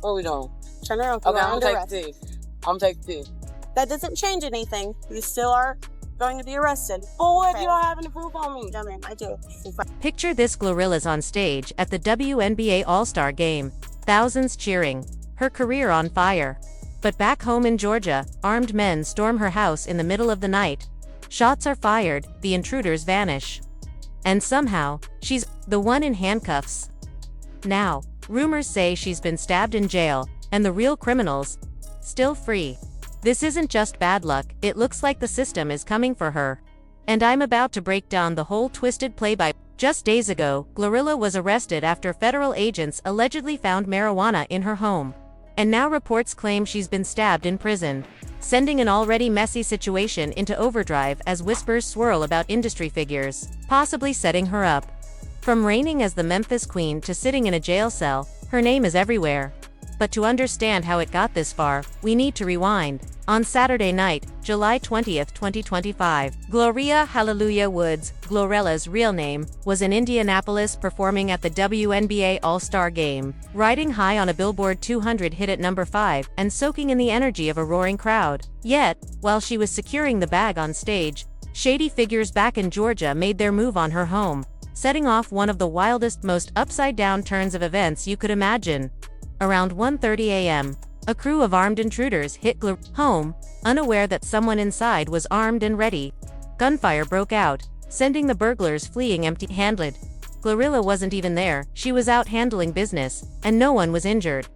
What are we doing? Turn around. Okay, I'm gonna take the T. I'm gonna take the T. That doesn't change anything. You still are going to be arrested. But what do y'all have any proof on me? No, ma'am, I do. Picture this: GloRilla's on stage at the WNBA All-Star Game. Thousands cheering. Her career on fire. But back home in Georgia, armed men storm her house in the middle of the night. Shots are fired, the intruders vanish. And somehow, she's the one in handcuffs. Now, rumors say she's been stabbed in jail, and the real criminals, still free. This isn't just bad luck, it looks like the system is coming for her. And I'm about to break down the whole twisted play-by. Just days ago, GloRilla was arrested after federal agents allegedly found marijuana in her home. And now reports claim she's been stabbed in prison, sending an already messy situation into overdrive as whispers swirl about industry figures, possibly setting her up. From reigning as the Memphis Queen to sitting in a jail cell, her name is everywhere. But to understand how it got this far, we need to rewind. On Saturday night, July 20th, 2025, Gloria Hallelujah Woods, GloRilla's real name, was in Indianapolis performing at the WNBA All-Star Game, riding high on a Billboard 200 hit at number 5 and soaking in the energy of a roaring crowd. Yet, while she was securing the bag on stage, shady figures back in Georgia made their move on her home, setting off one of the wildest, most upside-down turns of events you could imagine. Around 1:30 a.m., a crew of armed intruders hit GloRilla's home, unaware that someone inside was armed and ready. Gunfire broke out, sending the burglars fleeing empty-handed. GloRilla wasn't even there, she was out handling business, and no one was injured.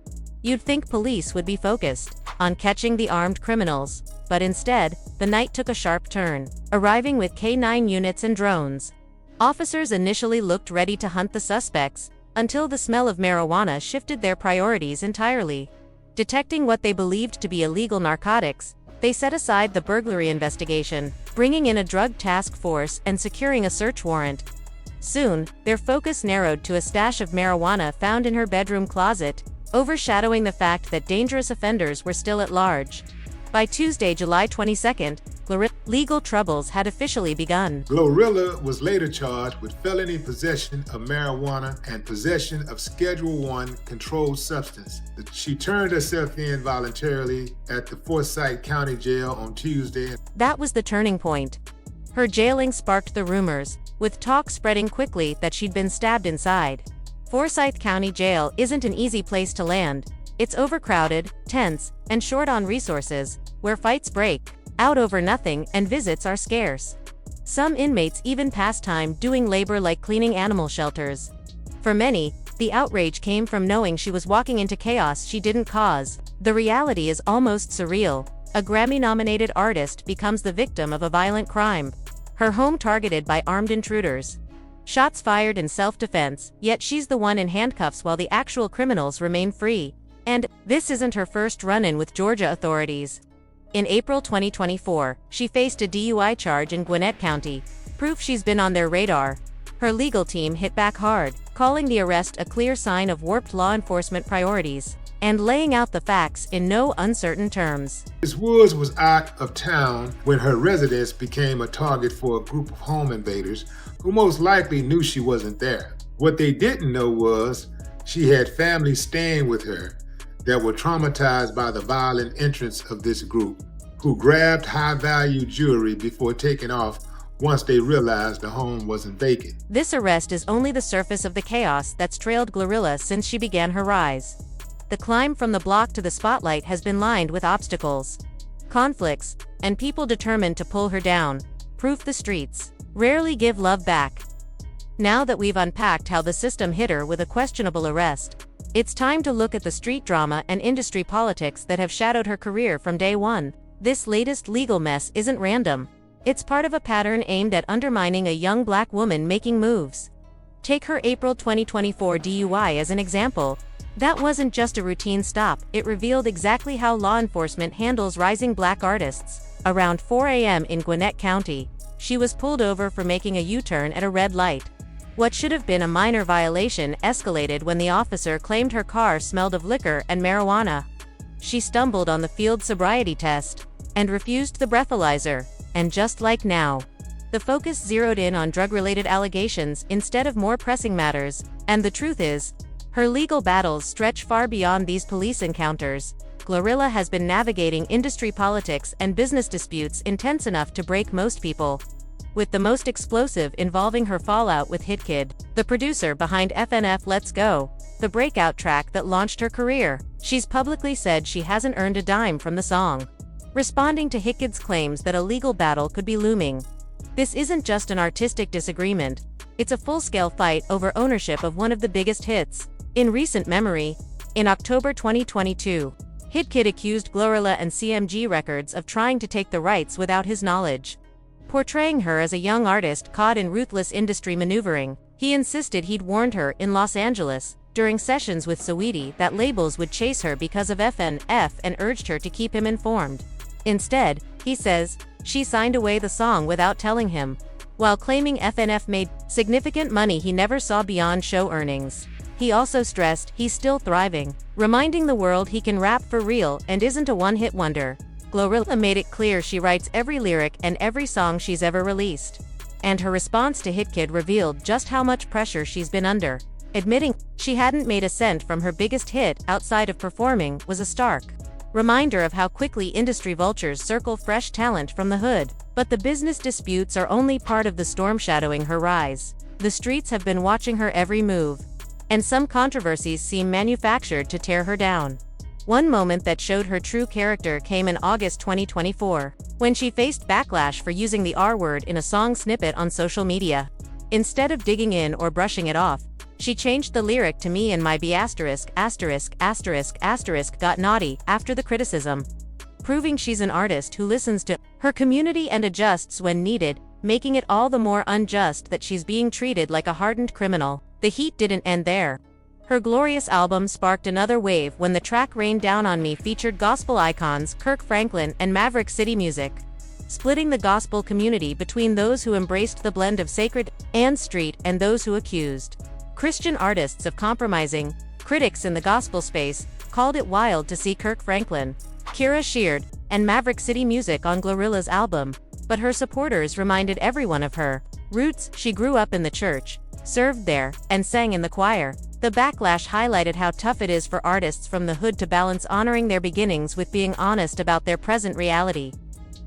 You'd think police would be focused on catching the armed criminals, but instead, the night took a sharp turn, arriving with K-9 units and drones. Officers initially looked ready to hunt the suspects, until the smell of marijuana shifted their priorities entirely. Detecting what they believed to be illegal narcotics, they set aside the burglary investigation, bringing in a drug task force and securing a search warrant. Soon, their focus narrowed to a stash of marijuana found in her bedroom closet, overshadowing the fact that dangerous offenders were still at large. By Tuesday, July 22nd, GloRilla's legal troubles had officially begun. GloRilla was later charged with felony possession of marijuana and possession of Schedule I controlled substance. She turned herself in voluntarily at the Forsyth County Jail on Tuesday. That was the turning point. Her jailing sparked the rumors, with talk spreading quickly that she'd been stabbed inside. Forsyth County Jail isn't an easy place to land. It's overcrowded, tense, and short on resources, where fights break out over nothing and visits are scarce. Some inmates even pass time doing labor like cleaning animal shelters. For many, the outrage came from knowing she was walking into chaos she didn't cause. The reality is almost surreal. A Grammy-nominated artist becomes the victim of a violent crime. Her home targeted by armed intruders. Shots fired in self-defense, yet she's the one in handcuffs while the actual criminals remain free. And this isn't her first run-in with Georgia authorities. In April 2024, she faced a DUI charge in Gwinnett County, proof she's been on their radar. Her legal team hit back hard, calling the arrest a clear sign of warped law enforcement priorities, and laying out the facts in no uncertain terms. Ms. Woods was out of town when her residence became a target for a group of home invaders who most likely knew she wasn't there. What they didn't know was she had family staying with her that were traumatized by the violent entrance of this group, who grabbed high-value jewelry before taking off once they realized the home wasn't vacant. This arrest is only the surface of the chaos that's trailed GloRilla since she began her rise. The climb from the block to the spotlight has been lined with obstacles, conflicts, and people determined to pull her down. Proof: the streets rarely give love back. Now that we've unpacked how the system hit her with a questionable arrest, it's time to look at the street drama and industry politics that have shadowed her career from day one. This latest legal mess isn't random. It's part of a pattern aimed at undermining a young black woman making moves. Take her April 2024 DUI as an example. That wasn't just a routine stop, it revealed exactly how law enforcement handles rising black artists. Around 4 a.m. in Gwinnett County, she was pulled over for making a U-turn at a red light. What should have been a minor violation escalated when the officer claimed her car smelled of liquor and marijuana. She stumbled on the field sobriety test and refused the breathalyzer. And just like now, the focus zeroed in on drug-related allegations instead of more pressing matters. And the truth is, Her legal battles stretch far beyond these police encounters. GloRilla has been navigating industry politics and business disputes intense enough to break most people, with the most explosive involving her fallout with Hitkid, the producer behind FNF Let's Go, the breakout track that launched her career. She's publicly said she hasn't earned a dime from the song, responding to Hitkid's claims that a legal battle could be looming. This isn't just an artistic disagreement, it's a full-scale fight over ownership of one of the biggest hits in recent memory. In October 2022, Hitkid accused GloRilla and CMG Records of trying to take the rights without his knowledge. Portraying her as a young artist caught in ruthless industry maneuvering, he insisted he'd warned her in Los Angeles, during sessions with Saweetie, that labels would chase her because of FNF and urged her to keep him informed. Instead, he says, she signed away the song without telling him. While claiming FNF made significant money he never saw beyond show earnings, he also stressed he's still thriving, reminding the world he can rap for real and isn't a one-hit wonder. GloRilla made it clear she writes every lyric and every song she's ever released. And her response to Hitkid revealed just how much pressure she's been under. Admitting she hadn't made a cent from her biggest hit outside of performing was a stark reminder of how quickly industry vultures circle fresh talent from the hood. But the business disputes are only part of the storm shadowing her rise. The streets have been watching her every move, and some controversies seem manufactured to tear her down. One moment that showed her true character came in August 2024, when she faced backlash for using the R-word in a song snippet on social media. Instead of digging in or brushing it off, she changed the lyric to "Me and my B***** got naughty" after the criticism, proving she's an artist who listens to her community and adjusts when needed, making it all the more unjust that she's being treated like a hardened criminal. The heat didn't end there. Her glorious album sparked another wave when the track "Rain Down on Me" featured gospel icons Kirk Franklin and Maverick City Music, splitting the gospel community between those who embraced the blend of sacred and street and those who accused Christian artists of compromising. Critics in the gospel space called it wild to see Kirk Franklin, Kira Sheard, and Maverick City Music on GloRilla's album, but her supporters reminded everyone of her roots. She grew up in the church, served there, and sang in the choir. The backlash highlighted how tough it is for artists from the hood to balance honoring their beginnings with being honest about their present reality.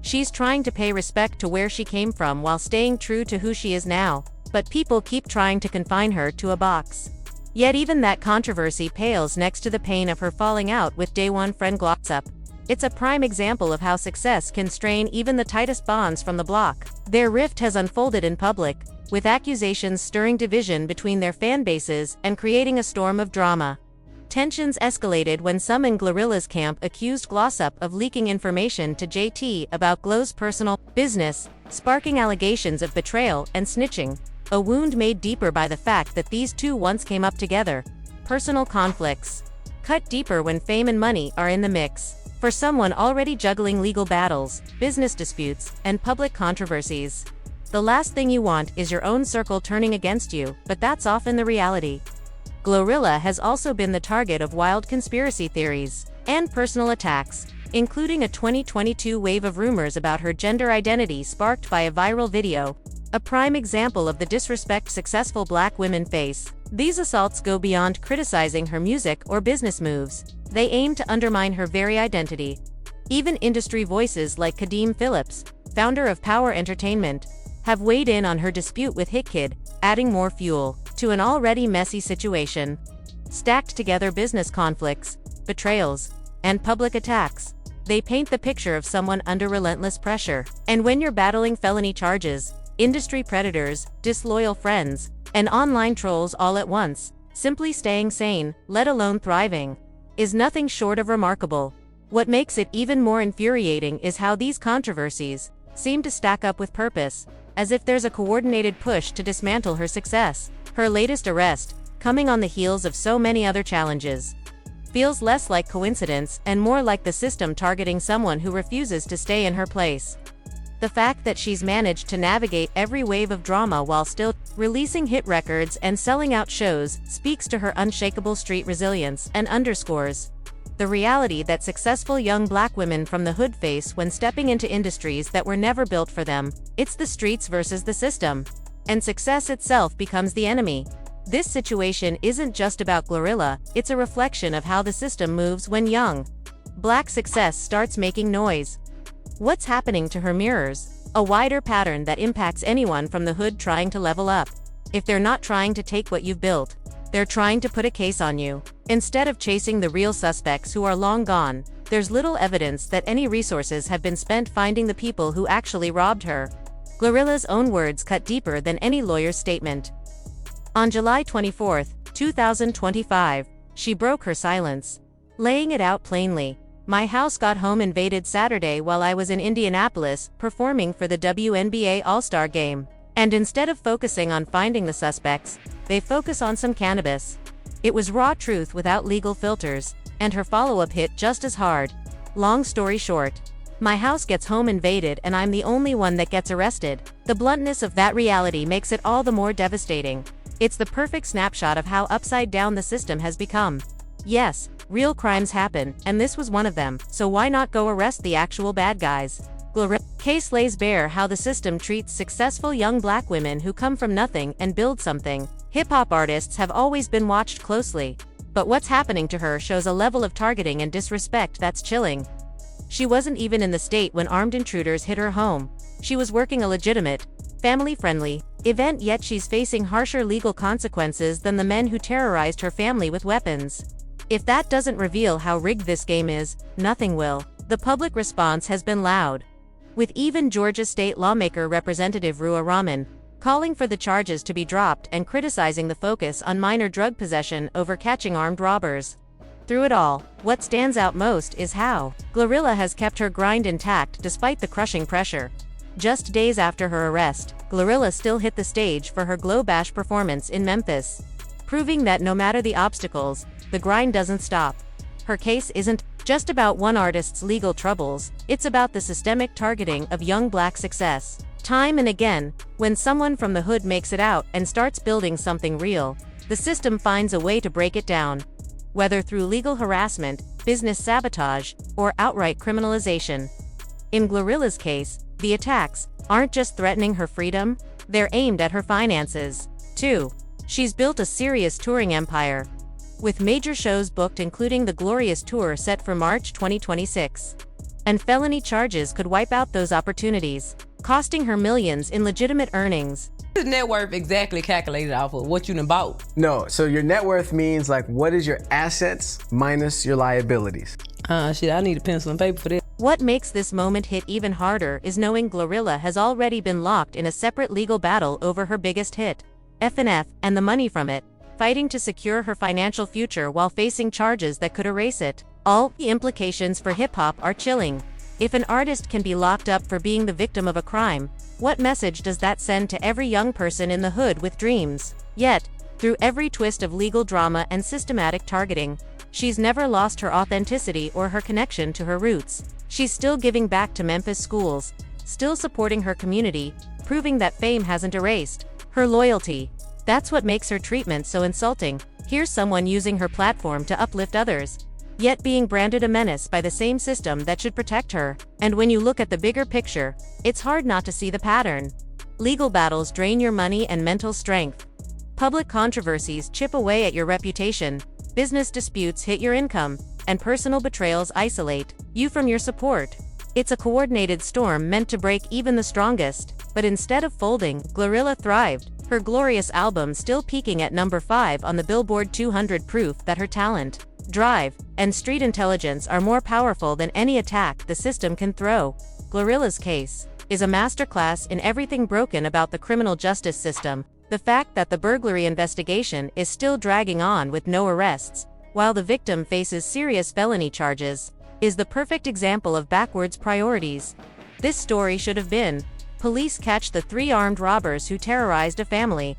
She's trying to pay respect to where she came from while staying true to who she is now, but people keep trying to confine her to a box. Yet even that controversy pales next to the pain of her falling out with day one friend GloRilla. It's a prime example of how success can strain even the tightest bonds from the block. Their rift has unfolded in public, with accusations stirring division between their fan bases and creating a storm of drama. Tensions escalated when some in GloRilla's camp accused GloRilla of leaking information to JT about Glo's personal business, sparking allegations of betrayal and snitching, a wound made deeper by the fact that these two once came up together. Personal conflicts cut deeper when fame and money are in the mix. For someone already juggling legal battles, business disputes, and public controversies, the last thing you want is your own circle turning against you, but that's often the reality. GloRilla has also been the target of wild conspiracy theories and personal attacks, including a 2022 wave of rumors about her gender identity sparked by a viral video, a prime example of the disrespect successful Black women face. These assaults go beyond criticizing her music or business moves. They aim to undermine her very identity. Even industry voices like Kadeem Phillips, founder of Power Entertainment, have weighed in on her dispute with Hitkid, adding more fuel to an already messy situation. Stacked together business conflicts, betrayals, and public attacks, they paint the picture of someone under relentless pressure. And when you're battling felony charges, industry predators, disloyal friends, and online trolls all at once, simply staying sane, let alone thriving, is nothing short of remarkable. What makes it even more infuriating is how these controversies seem to stack up with purpose, as if there's a coordinated push to dismantle her success. Her latest arrest, coming on the heels of so many other challenges, feels less like coincidence and more like the system targeting someone who refuses to stay in her place. The fact that she's managed to navigate every wave of drama while still releasing hit records and selling out shows speaks to her unshakable street resilience and underscores the reality that successful young Black women from the hood face when stepping into industries that were never built for them. It's the streets versus the system, and success itself becomes the enemy. This situation isn't just about GloRilla, it's a reflection of how the system moves when young Black success starts making noise. What's happening to her mirrors? A wider pattern that impacts anyone from the hood trying to level up. If they're not trying to take what you've built, they're trying to put a case on you. Instead of chasing the real suspects who are long gone, there's little evidence that any resources have been spent finding the people who actually robbed her. GloRilla's own words cut deeper than any lawyer's statement. On July 24, 2025, she broke her silence, laying it out plainly. My house got home invaded Saturday while I was in Indianapolis performing for the WNBA All-Star Game. And instead of focusing on finding the suspects, they focus on some cannabis. It was raw truth without legal filters, and her follow-up hit just as hard. Long story short, my house gets home invaded and I'm the only one that gets arrested. The bluntness of that reality makes it all the more devastating. It's the perfect snapshot of how upside down the system has become. Yes, real crimes happen, and this was one of them, so why not go arrest the actual bad guys? GloRilla case lays bare how the system treats successful young Black women who come from nothing and build something. Hip-hop artists have always been watched closely, but what's happening to her shows a level of targeting and disrespect that's chilling. She wasn't even in the state when armed intruders hit her home. She was working a legitimate, family-friendly event, yet she's facing harsher legal consequences than the men who terrorized her family with weapons. If that doesn't reveal how rigged this game is, nothing will. The public response has been loud, with even Georgia state lawmaker Representative Ruah Rahman calling for the charges to be dropped and criticizing the focus on minor drug possession over catching armed robbers. Through it all, what stands out most is how GloRilla has kept her grind intact despite the crushing pressure. Just days after her arrest, GloRilla still hit the stage for her Glow Bash performance in Memphis, proving that no matter the obstacles, the grind doesn't stop. Her case isn't just about one artist's legal troubles, it's about the systemic targeting of young Black success. Time and again, when someone from the hood makes it out and starts building something real, the system finds a way to break it down. Whether through legal harassment, business sabotage, or outright criminalization. In GloRilla's case, the attacks aren't just threatening her freedom, they're aimed at her finances, too. She's built a serious touring empire, with major shows booked including the Glorious Tour set for March 2026. And felony charges could wipe out those opportunities, costing her millions in legitimate earnings. Is net worth exactly calculated off of what you done bought? No, so your net worth means like what is your assets minus your liabilities. Shit, I need a pencil and paper for this. What makes this moment hit even harder is knowing GloRilla has already been locked in a separate legal battle over her biggest hit, F&F, and the money from it, fighting to secure her financial future while facing charges that could erase it. All the implications for hip-hop are chilling. If an artist can be locked up for being the victim of a crime, what message does that send to every young person in the hood with dreams? Yet, through every twist of legal drama and systematic targeting, she's never lost her authenticity or her connection to her roots. She's still giving back to Memphis schools, still supporting her community, proving that fame hasn't erased her loyalty. That's what makes her treatment so insulting. Here's someone using her platform to uplift others, yet being branded a menace by the same system that should protect her. And when you look at the bigger picture, it's hard not to see the pattern. Legal battles drain your money and mental strength. Public controversies chip away at your reputation, business disputes hit your income, and personal betrayals isolate you from your support. It's a coordinated storm meant to break even the strongest, but instead of folding, GloRilla thrived, her glorious album still peaking at number 5 on the Billboard 200, proof that her talent, drive, and street intelligence are more powerful than any attack the system can throw. GloRilla's case is a masterclass in everything broken about the criminal justice system. The fact that the burglary investigation is still dragging on with no arrests, while the victim faces serious felony charges, is the perfect example of backwards priorities. This story should have been, police catch the 3 armed robbers who terrorized a family.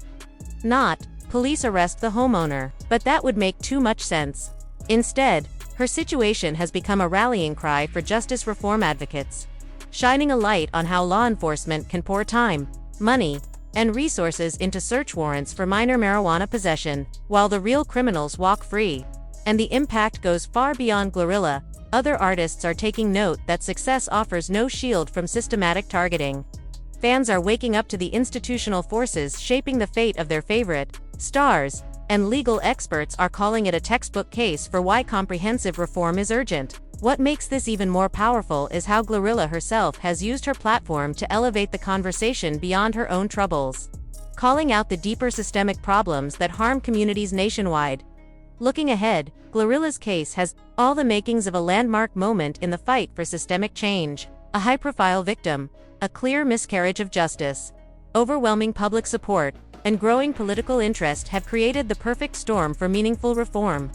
Not, police arrest the homeowner. But that would make too much sense. Instead, her situation has become a rallying cry for justice reform advocates, shining a light on how law enforcement can pour time, money, and resources into search warrants for minor marijuana possession, while the real criminals walk free. And the impact goes far beyond GloRilla. Other artists are taking note that success offers no shield from systematic targeting. Fans are waking up to the institutional forces shaping the fate of their favorite stars, and legal experts are calling it a textbook case for why comprehensive reform is urgent. What makes this even more powerful is how GloRilla herself has used her platform to elevate the conversation beyond her own troubles, calling out the deeper systemic problems that harm communities nationwide. Looking ahead, GloRilla's case has all the makings of a landmark moment in the fight for systemic change. A high-profile victim, a clear miscarriage of justice, overwhelming public support, and growing political interest have created the perfect storm for meaningful reform.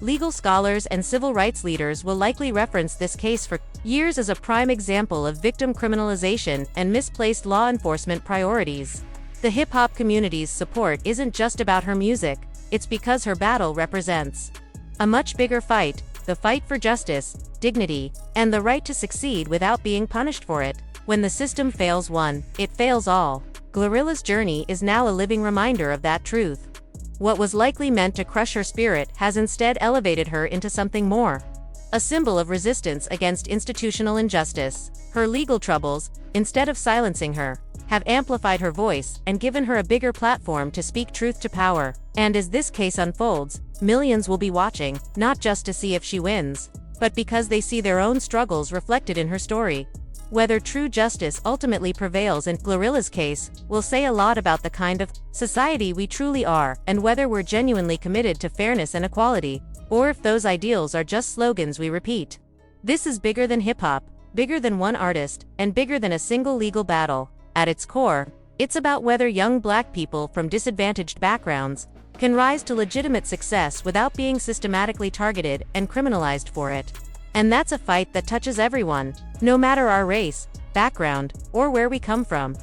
Legal scholars and civil rights leaders will likely reference this case for years as a prime example of victim criminalization and misplaced law enforcement priorities. The hip-hop community's support isn't just about her music, it's because her battle represents a much bigger fight, the fight for justice, dignity, and the right to succeed without being punished for it. When the system fails one, it fails all. GloRilla's journey is now a living reminder of that truth. What was likely meant to crush her spirit has instead elevated her into something more. A symbol of resistance against institutional injustice. Her legal troubles, instead of silencing her, have amplified her voice and given her a bigger platform to speak truth to power. And as this case unfolds, millions will be watching, not just to see if she wins, but because they see their own struggles reflected in her story. Whether true justice ultimately prevails in GloRilla's case will say a lot about the kind of society we truly are, and whether we're genuinely committed to fairness and equality, or if those ideals are just slogans we repeat. This is bigger than hip-hop, bigger than one artist, and bigger than a single legal battle. At its core, it's about whether young Black people from disadvantaged backgrounds can rise to legitimate success without being systematically targeted and criminalized for it. And that's a fight that touches everyone, no matter our race, background, or where we come from.